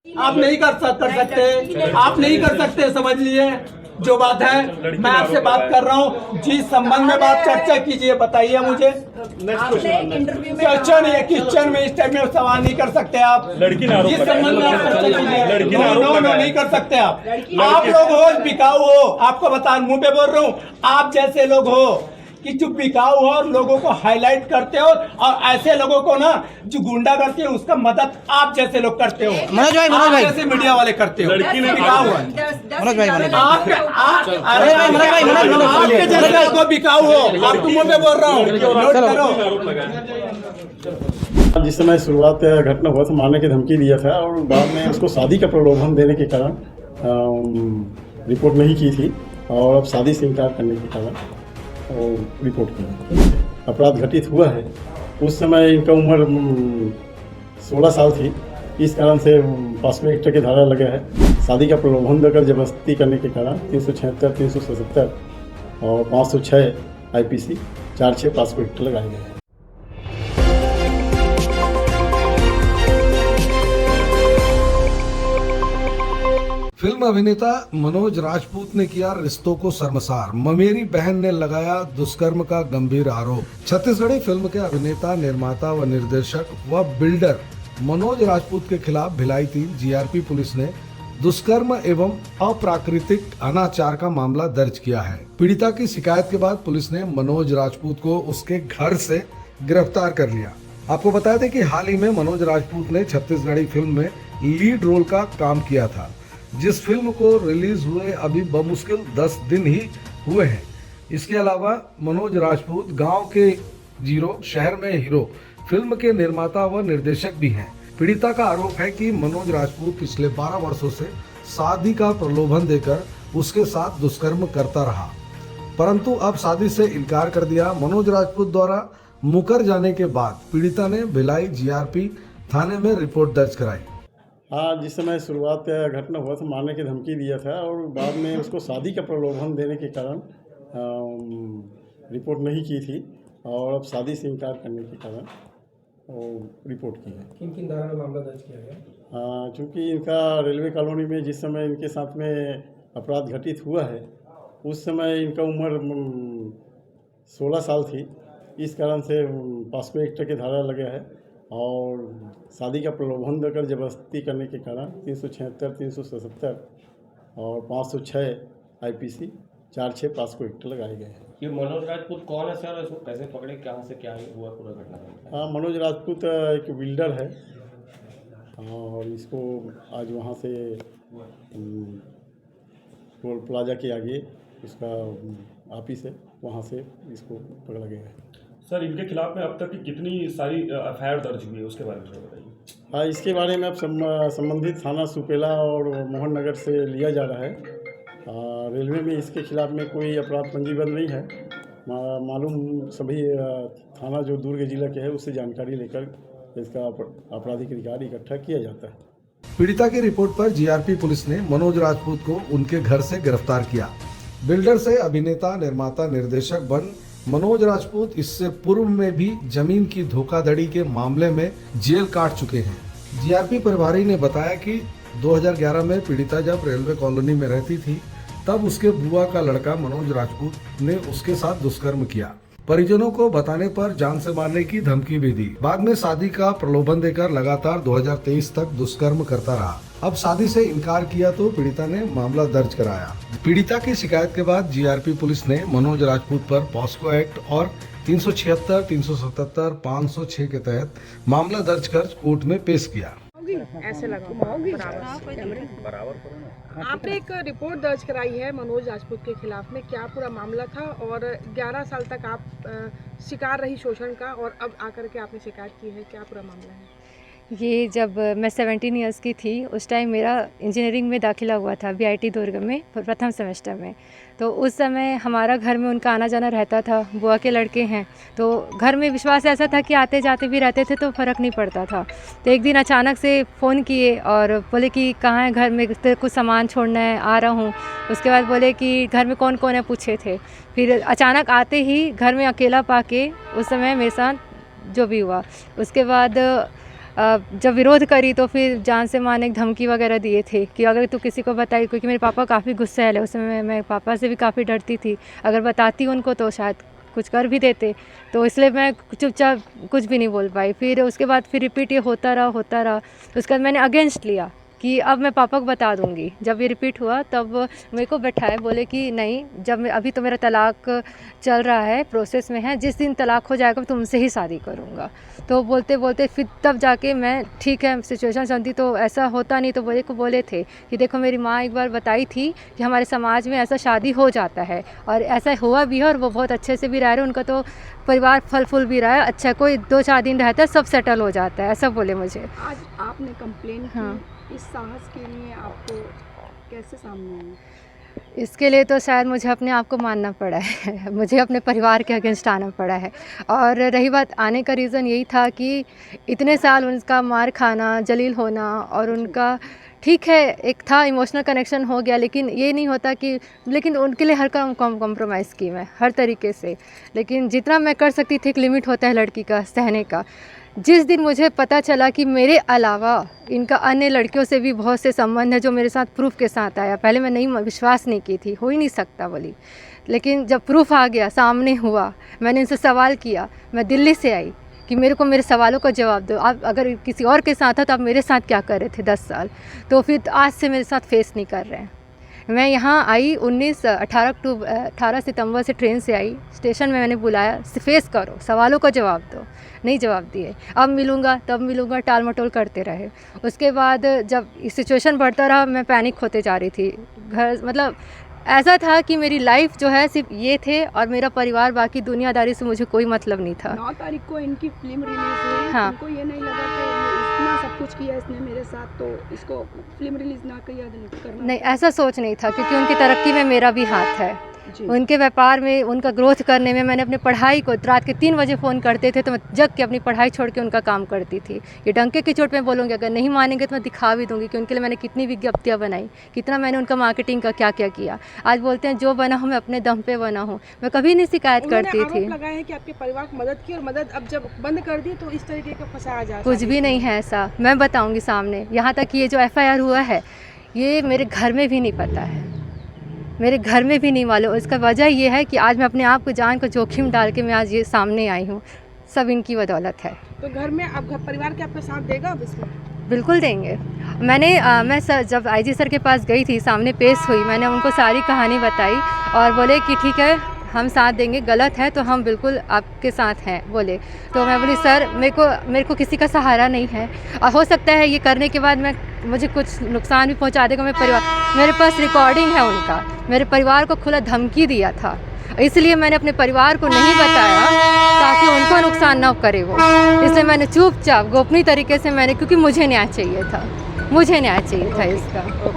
आप नहीं कर सकते, आप नहीं कर सकते, समझ लिए जो बात है। मैं आपसे बात कर रहा हूँ, जिस संबंध में बात चर्चा कीजिए, बताइए मुझे। चर्चा नहीं है, किचन में इस टाइम में सवाल नहीं कर सकते आप। जिस संबंध में आप चर्चा कीजिए, नो नहीं कर सकते आप। आप लोग हो बिकाऊ हो, आपको बता मुंह पे बोल रहा हूँ, आप जैसे लोग हो कि जो बिकाऊ हो और लोगों को हाईलाइट करते हो, और ऐसे लोगों को ना जो गुंडा करते हो उसका मदद आप जैसे लोग करते हो, मनोज भाई जैसे मीडिया वाले करते हो। बिकाऊ है मनोज भाई आपके जैसे लोग बिकाऊ हो, आपको मुंह पे बोल रहा हूँ, नोट करो। जिस समय शुरुआत घटना हुआ तो मारने की धमकी दिया था और बाद में उसको शादी का प्रलोभन देने के कारण रिपोर्ट नहीं की थी, और अब शादी से इनकार करने के कारण और रिपोर्ट की। अपराध घटित हुआ है, उस समय इनका उम्र 16 साल थी, इस कारण से पास्को एक्ट की धारा लगा है। शादी का प्रलोभन देकर जबरदस्ती करने के कारण 376, 377 और 506 IPC 4-6 पास्को एक्ट लगाए गए हैं। फिल्म अभिनेता मनोज राजपूत ने किया रिश्तों को शर्मसार, ममेरी बहन ने लगाया दुष्कर्म का गंभीर आरोप। छत्तीसगढ़ी फिल्म के अभिनेता, निर्माता व निर्देशक व बिल्डर मनोज राजपूत के खिलाफ भिलाई 3 GRP पुलिस ने दुष्कर्म एवं अप्राकृतिक अनाचार का मामला दर्ज किया है। पीड़िता की शिकायत के बाद पुलिस ने मनोज राजपूत को उसके घर से गिरफ्तार कर लिया। आपको बता दें कि हाल ही में मनोज राजपूत ने छत्तीसगढ़ी फिल्म में लीड रोल का काम किया था, जिस फिल्म को रिलीज हुए अभी बमुश्किल 10 दिन ही हुए हैं। इसके अलावा मनोज राजपूत गांव के जीरो शहर में हीरो फिल्म के निर्माता व निर्देशक भी हैं। पीड़िता का आरोप है कि मनोज राजपूत पिछले 12 वर्षों से शादी का प्रलोभन देकर उसके साथ दुष्कर्म करता रहा, परंतु अब शादी से इनकार कर दिया। मनोज राजपूत द्वारा मुकर जाने के बाद पीड़िता ने भिलाई GRP थाने में रिपोर्ट दर्ज कराई। हाँ, जिस समय शुरुआत घटना हुआ तो मारने की धमकी दिया था और बाद में उसको शादी का प्रलोभन देने के कारण रिपोर्ट नहीं की थी, और अब शादी से इनकार करने के कारण रिपोर्ट की है। किन धारा में मामला दर्ज किया गया? चूँकि इनका रेलवे कॉलोनी में जिस समय इनके साथ में अपराध घटित हुआ है, उस समय इनका उम्र 16 साल थी, इस कारण से पास्को एक्ट की धारा लगा है, और शादी का प्रलोभन देकर जबरदस्ती करने के कारण 376, 377 और 506 IPC 4-6 पास्को एक्ट लगाए गए हैं। ये मनोज राजपूत कौन है सर? इसको कैसे पकड़े, कहाँ से क्या हुआ पूरा घटना? मनोज राजपूत एक बिल्डर है, और इसको आज वहाँ से टोल प्लाजा के आगे उसका ऑफिस है, वहाँ से इसको पकड़ा गया है। सर, इनके खिलाफ में अब तक की कितनी सारी FIR दर्ज हुई है, उसके बारे में बताइए। हाँ, इसके बारे में अब संबंधित थाना सुपेला और मोहन नगर से लिया जा रहा है। रेलवे में इसके खिलाफ में कोई अपराध पंजीबद्ध नहीं है। मालूम सभी थाना जो दुर्ग जिला के है उससे जानकारी लेकर इसका आपराधिक रिकॉर्ड इकट्ठा किया जाता है। पीड़िता की रिपोर्ट पर GRP पुलिस ने मनोज राजपूत को उनके घर से गिरफ्तार किया। बिल्डर से अभिनेता, निर्माता, निर्देशक बन मनोज राजपूत इससे पूर्व में भी जमीन की धोखाधड़ी के मामले में जेल काट चुके हैं। GRP प्रभारी ने बताया कि 2011 में पीड़िता जब रेलवे कॉलोनी में रहती थी, तब उसके बुआ का लड़का मनोज राजपूत ने उसके साथ दुष्कर्म किया। परिजनों को बताने पर जान से मारने की धमकी भी दी। बाद में शादी का प्रलोभन देकर लगातार 2023 तक दुष्कर्म करता रहा। अब शादी से इनकार किया तो पीड़िता ने मामला दर्ज कराया। पीड़िता की शिकायत के बाद GRP पुलिस ने मनोज राजपूत पर पॉस्को एक्ट और 376, 377, 506 के तहत मामला दर्ज कर कोर्ट में पेश किया। ऐसे लगा बराबर। आपने एक रिपोर्ट दर्ज कराई है मनोज राजपूत के खिलाफ में, क्या पूरा मामला था? और 11 साल तक आप शिकार रही शोषण का, और अब आकर के आपने शिकायत की है, क्या पूरा मामला है? ये जब मैं 17 इयर्स की थी, उस टाइम मेरा इंजीनियरिंग में दाखिला हुआ था BIT दुर्ग में प्रथम सेमेस्टर में। तो उस समय हमारा घर में उनका आना जाना रहता था, बुआ के लड़के हैं, तो घर में विश्वास ऐसा था कि आते जाते भी रहते थे तो फ़र्क नहीं पड़ता था। तो एक दिन अचानक से फ़ोन किए और बोले कि कहाँ है घर में, कुछ सामान छोड़ना है, आ रहा हूँ। उसके बाद बोले कि घर में कौन कौन है, पूछे थे। फिर अचानक आते ही घर में अकेला पाके उस समय मेरे साथ जो भी हुआ, उसके बाद जब विरोध करी तो फिर जान से मारने की धमकी वगैरह दिए थे कि अगर तू किसी को बताई, क्योंकि मेरे पापा काफ़ी गुस्सैल है, उस समय मैं पापा से भी काफ़ी डरती थी, अगर बताती उनको तो शायद कुछ कर भी देते, तो इसलिए मैं चुपचाप कुछ भी नहीं बोल पाई। फिर उसके बाद फिर रिपीट ये होता रहा। उसके बाद मैंने अगेंस्ट लिया कि अब मैं पापा को बता दूंगी। जब ये रिपीट हुआ तब मेरे को बैठाए, बोले कि नहीं, जब अभी तो मेरा तलाक चल रहा है, प्रोसेस में है, जिस दिन तलाक हो जाएगा तुमसे ही शादी करूंगा। तो बोलते बोलते फिर तब जाके मैं ठीक है सिचुएशन समझी, तो ऐसा होता नहीं। तो बोले थे कि देखो मेरी माँ एक बार बताई थी कि हमारे समाज में ऐसा शादी हो जाता है, और ऐसा हुआ भी है, और वो बहुत अच्छे से भी रह रहे हैं, उनका तो परिवार फल फूल भी रहा है, अच्छा कोई 2-4 दिन रहता है, सब सेटल हो जाता है, ऐसा बोले मुझे। आज आपने कंप्लेन की, हाँ। इस साहस के लिए आपको कैसे सामने आए? इसके लिए तो शायद मुझे अपने आप को मानना पड़ा है मुझे अपने परिवार के अगेंस्ट आना पड़ा है। और रही बात आने का रीज़न यही था कि इतने साल उनका मार खाना, जलील होना, और उनका ठीक है एक था इमोशनल कनेक्शन हो गया, लेकिन ये नहीं होता कि, लेकिन उनके लिए हर काम कॉम्प्रोमाइज़ की मैं हर तरीके से, लेकिन जितना मैं कर सकती थी, एक लिमिट होता है लड़की का सहने का। जिस दिन मुझे पता चला कि मेरे अलावा इनका अन्य लड़कियों से भी बहुत से संबंध है, जो मेरे साथ प्रूफ के साथ आया, पहले मैं विश्वास नहीं की थी, हो ही नहीं सकता बोली, लेकिन जब प्रूफ आ गया, सामने हुआ, मैंने इनसे सवाल किया, मैं दिल्ली से आई कि मेरे को मेरे सवालों का जवाब दो, आप अगर किसी और के साथ था तो आप मेरे साथ क्या कर रहे थे 10 साल, तो फिर आज से मेरे साथ फेस नहीं कर रहे हैं। मैं यहाँ आई 18 सितंबर से ट्रेन से आई, स्टेशन में मैंने बुलाया, फेस करो, सवालों का जवाब दो, नहीं जवाब दिए, अब मिलूँगा तब मिलूँगा, टाल मटोल करते रहे। उसके बाद जब सिचुएशन बढ़ता रहा, मैं पैनिक होते जा रही थी। घर मतलब ऐसा था कि मेरी लाइफ जो है सिर्फ ये थे, और मेरा परिवार, बाकी दुनियादारी से मुझे कोई मतलब नहीं था। 9 तारीख को इनकी फिल्म रिलीज हुई, हाँ। उनको ये नहीं लगा कि इतना सब कुछ किया इसने मेरे साथ, तो इसको फिल्म रिलीज ना करना? नहीं, ऐसा सोच नहीं था, क्योंकि उनकी तरक्की में मेरा भी हाथ है, जी। उनके व्यापार में, उनका ग्रोथ करने में। मैंने अपनी पढ़ाई को, रात के 3 बजे फ़ोन करते थे तो मैं जग के अपनी पढ़ाई छोड़ के उनका काम करती थी। ये डंके की चोट में बोलूँगी, अगर नहीं मानेंगे तो मैं दिखा भी दूँगी कि उनके लिए मैंने कितनी विज्ञप्तियाँ बनाई, कितना मैंने उनका मार्केटिंग का क्या क्या किया। आज बोलते हैं जो बना हूँ मैं अपने दम पे बना हूँ, मैं कभी नहीं शिकायत करती थी। उन्होंने आरोप लगाया है कि आपके परिवार को मदद की, और मदद अब जब बंद कर दी तो इस तरीके का फंसाया जा रहा है। कुछ भी नहीं है ऐसा, मैं बताऊँगी सामने। यहाँ तक कि ये जो FIR हुआ है, ये मेरे घर में भी नहीं पता है, मेरे घर में भी नहीं मालूम। इसका वजह ये है कि आज मैं अपने आप को, जान को जोखिम डाल के मैं आज ये सामने आई हूँ, सब इनकी बदौलत है। तो घर में अब परिवार के आपका साथ देगा अब इसमें? बिल्कुल देंगे। मैं सर जब IG सर के पास गई थी, सामने पेश हुई, मैंने उनको सारी कहानी बताई, और बोले कि ठीक है हम साथ देंगे, गलत है तो हम बिल्कुल आपके साथ हैं बोले। तो मैं बोली सर मेरे को किसी का सहारा नहीं है, और हो सकता है ये करने के बाद मुझे कुछ नुकसान भी पहुंचा देगा मेरे पास रिकॉर्डिंग है उनका, मेरे परिवार को खुला धमकी दिया था, इसलिए मैंने अपने परिवार को नहीं बताया ताकि उनको नुकसान ना करे वो, इसलिए मैंने चुपचाप गोपनीय तरीके से क्योंकि मुझे न्याय चाहिए था इसका।